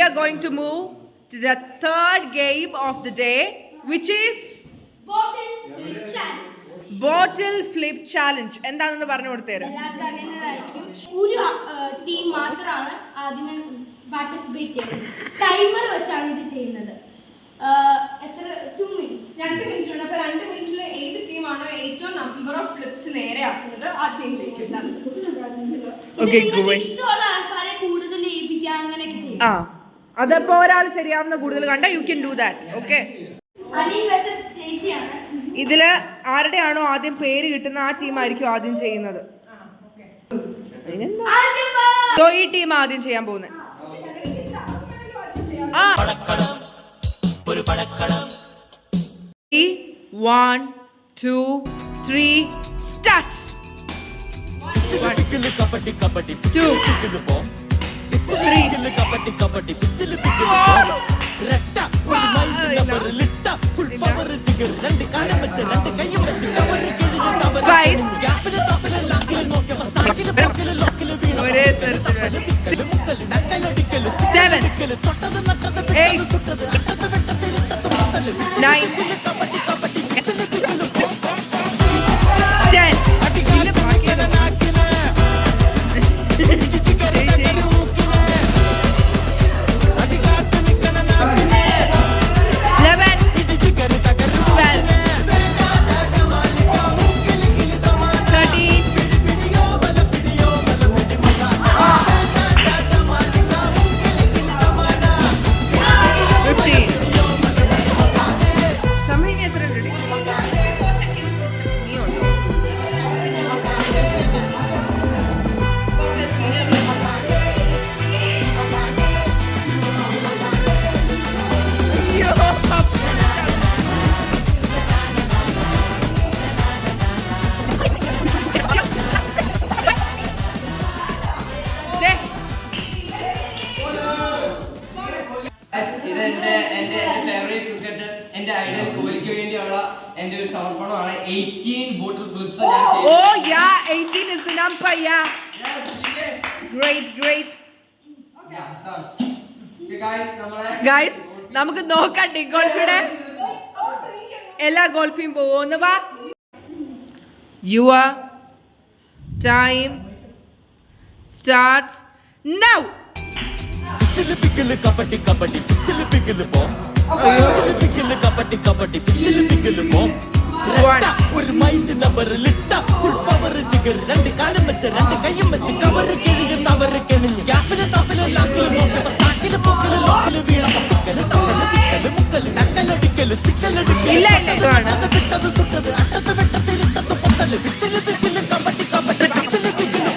are going to move to the third game of the day, which is bottle flip challenge. എന്താണെന്ന് പറഞ്ഞു കൊടുത്തേര്. ഒരു team മാത്രമാണ് ആദ്യമേ participate ചെയ്യുന്നത്. ടൈമർ വെച്ചാണ് ഇത് ചെയ്യുന്നത്. എത്ര 2 മിനിറ്റ് 2 മിനിറ്റ് ഉണ്ട്. അപ്പോൾ 2 മിനിറ്റിൽ ഏത് ടീമാണോ ഏറ്റവും നമ്പർ ഓഫ് ഫ്ലിപ്സ് നേരെ ആക്കുന്നത് ആ ടീമിലേക്ക് ഇഷ്ടമുള്ള ആൾക്കാരെ കൂടുതൽ ഏൽപ്പിക്കുക, അങ്ങനെയൊക്കെ ചെയ്യും. അതപ്പോ ഒരാൾ ശരിയാവുന്ന കൂടുതൽ കണ്ട you can do that. Okay, ഇതില് ആരുടെയാണോ ആദ്യം പേര് കിട്ടുന്ന ആ ടീം ആയിരിക്കും ആദ്യം ചെയ്യുന്നത്. ഈ ടീം ആദ്യം ചെയ്യാൻ പോകുന്നത്. Ready? 1, 2, 3, start. 1, 2, എന്റെ ഐഡൽ കോഹ്ലിക്ക് വേണ്ടിയുള്ള എന്റെ ഒരു സമർപ്പണമാണ്. 18 ബോട്ടിൽ flips. Oh yeah, 18 is the number. Yeah. Great. Guys, നമുക്ക് നോക്കാം ഡിഗ് ഗോൾഫിയുടെ എല്ലാ ഗോൾഫിയും പോകുന്നു. വാ. Your time starts now. ഒരു മൈൻഡ് നമ്പർ ലിട്ട ഫുൾ പവർ ജിഗർ രണ്ട് കാലം വെച്ച് രണ്ട് കൈയും വെച്ച് കവർ കിഴിഞ്ഞ് തവർ കിണിഞ്ഞ് ഗ്യാപ്പില് തപ്പില് ലാക്കില് നോക്കിയപ്പോ സാക്കില് പോക്കില് ലോക്കില് വീണ പൊക്കല് തപ്പല് വിക്കല് മുക്കല് നക്കലടിക്കല് സിക്കലടിക്കല് അത് വിട്ടത് സുട്ടത് അട്ടത് വെട്ടത്തിലിട്ടത് പൊത്തല് വിസില് പിച്ചില് കബഡി വിസില് പിച്ചില്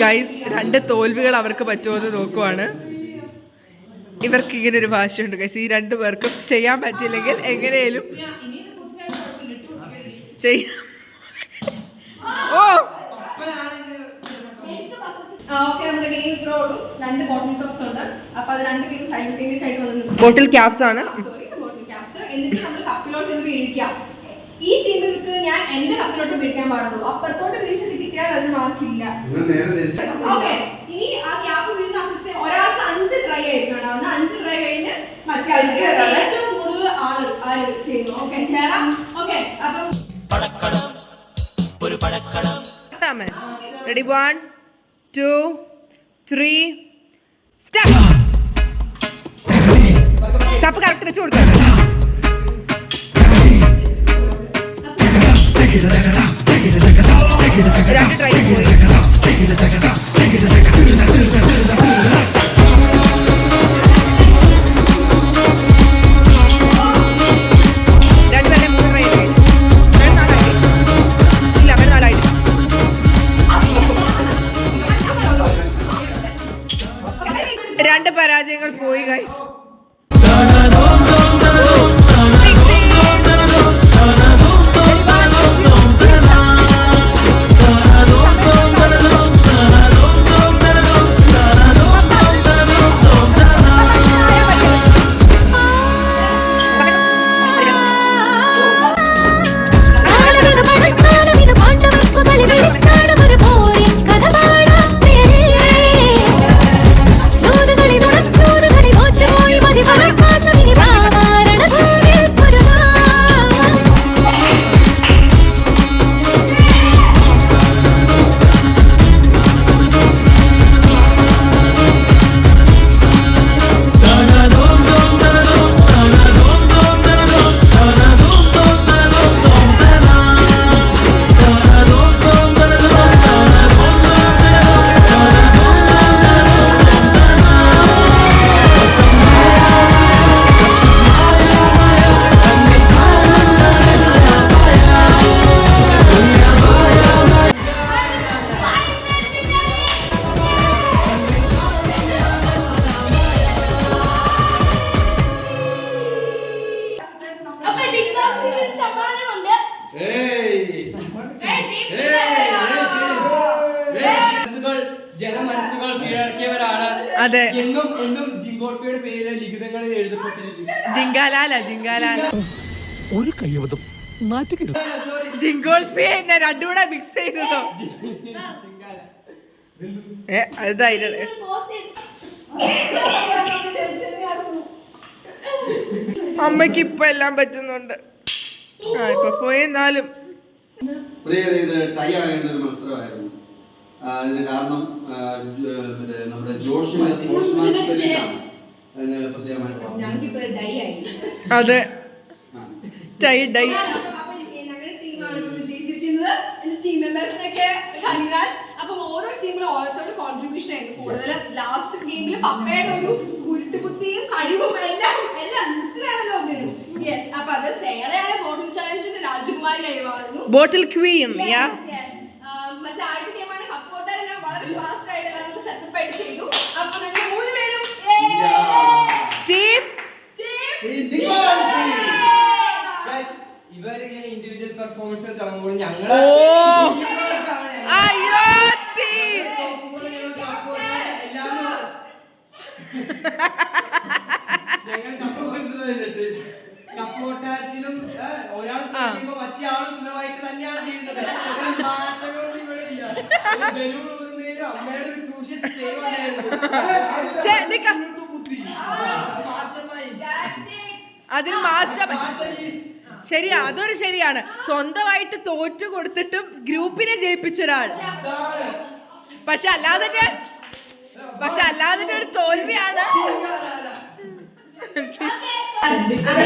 ഗൈസ്, 2 തോൽവികൾ അവർക്ക് പറ്റുമെന്ന് നോക്കുവാണ്. ഇവർക്ക് ഇങ്ങനെ ഒരു ഭാഷയുണ്ട് ഗൈസ്. ഈ 2 പേർക്കും ചെയ്യാൻ പറ്റില്ലെങ്കിൽ എങ്ങനെയും ചെയ്യാം. ഓ ബോട്ടിൽ ക്യാപ്സ് ആണ്. ഈ ടീമിലേക്ക് ഞാൻ എന്റെ കപ്പിലോട്ട് വീഴിക്കാൻ പാടുള്ളൂ. അപ്പുറത്തോട്ട് വീഴ്ച കിട്ടിയാൽ അതിന് മാർക്കില്ല. ഓക്കെ, ഇനി ആ ക്യാപ്പ് വീഴുന്ന അസിസ്റ്റ് ഒരാൾക്ക് 5 ട്രൈ ആയിരിക്കും ഉണ്ടാവുന്നത്. 5 ട്രൈ കഴിഞ്ഞ് മറ്റേ ആൾക്ക് ഏറ്റവും കൂടുതൽ ആൾ ചെയ്യുന്നു. ഓക്കെ ചേരാം. ഓക്കെ അപ്പം റെഡി 1 2 3 സ്റ്റാർട്ട്. തപ്പ് കറക്റ്റ് വെച്ച് കൊടുക്കാം. രണ്ട് ട്രൈ രണ്ട് പരാജയങ്ങൾ പോയി ഗൈസ്. ജനമനസ്സുകൾ കീഴടക്കിയവരാണ്. അതെ, എന്നും എന്നും ജിങ്കോൾഫിയുടെ പേര് ലിഖിതങ്ങളിൽ എഴുതപ്പെട്ടിരിക്കും. ജിങ്കാലാല ഒരു കയ്യബദ്ധം നാറ്റുകരുത്. ജിങ്കോൾഫി രണ്ടും കൂടെ മിക്സ് ചെയ്തതോ? അതായിരുന്നു. അമ്മക്ക് ഇപ്പൊ എല്ലാം പറ്റുന്നുണ്ട്. ഇപ്പൊ പോയെന്നാലും ഇത് ടൈ ആകേണ്ട ഒരു മത്സരമായിരുന്നു. അതിന് കാരണം നമ്മുടെ ജോഷിന്റെ സ്പോർട്സ്മാൻ സ്പിരിറ്റാണ് അതിന് പ്രത്യേകമായിട്ട്. അതെ, ടൈ ഡൈ. ടീം മെമ്പേഴ്സിനൊക്കെ കൺഗ്രാറ്റ്സ്. അപ്പം ഓരോ ടീമിലും ഓരോരുത്തരുടെ കോൺട്രിബ്യൂഷൻ ആയിരുന്നു കൂടുതൽ. ലാസ്റ്റ് ഗെയിമിൽ പപ്പയുടെ ഒരു കുരുട്ടുബുദ്ധിയും കഴിവും എല്ലാം ബുദ്ധിയാണല്ലോ ഒന്നിനും. യെസ്, അപ്പൊ അത് സേറയാണ് ബോട്ടിൽ ചാലഞ്ചിന്റെ രാജകുമാരി ആയിരുന്നു. ബോട്ടിൽ ക്വീൻ. മറ്റേ ആദ്യത്തെ ഗെയിമാണ് കപ്പ് കൊട്ടാൻ. വളരെ ഫാസ്റ്റ് ആയിട്ട് എല്ലാവരും സെറ്റപ്പ് ആയിട്ട് ചെയ്തു. അപ്പൊ ഞങ്ങൾ 3 പേരും ഇവരിങ്ങനെ ഇൻഡിവിജ്വൽ പെർഫോമൻസ് തുടങ്ങുമ്പോൾ ഞങ്ങൾ കപ്പോട്ടാറ്റിലും ഒരാൾ മറ്റേ ആളും സ്ലോവായിട്ട് തന്നെയാണ് ചെയ്യുന്നത്. അമ്മയുടെ ഒരു ക്രൂഷ്യൽ സേവ് ഉണ്ടായിരുന്നു. അതിന് മാസ്റ്റർ ശരിയാ, അതൊരു ശരിയാണ്. സ്വന്തമായിട്ട് തോറ്റു കൊടുത്തിട്ടും ഗ്രൂപ്പിനെ ജയിപ്പിച്ച ഒരാൾ. പക്ഷെ അല്ലാതെ ഒരു തോൽവിയാണ്.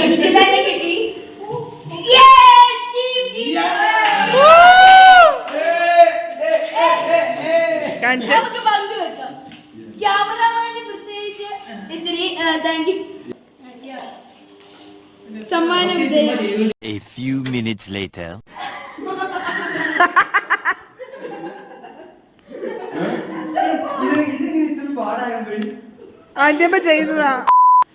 എനിക്ക് തന്നെ കിട്ടി. പങ്കുവെക്കാം. ക്യാമറമാന് പ്രത്യേകിച്ച് ഇത്തിരി താങ്ക് യു. സമ്മാനം A few minutes later. ആന്റിയമ്മ ചെയ്തതാ.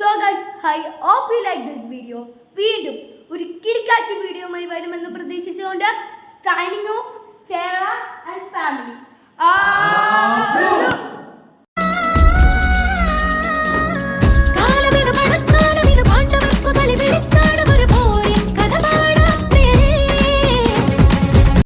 So guys, I hope you like this video. വീണ്ടും ഒരു കിടക്കാച്ചി വീഡിയോയുമായി വരുമെന്ന് പ്രതീക്ഷിച്ചുകൊണ്ട് signing off, Sarah and family.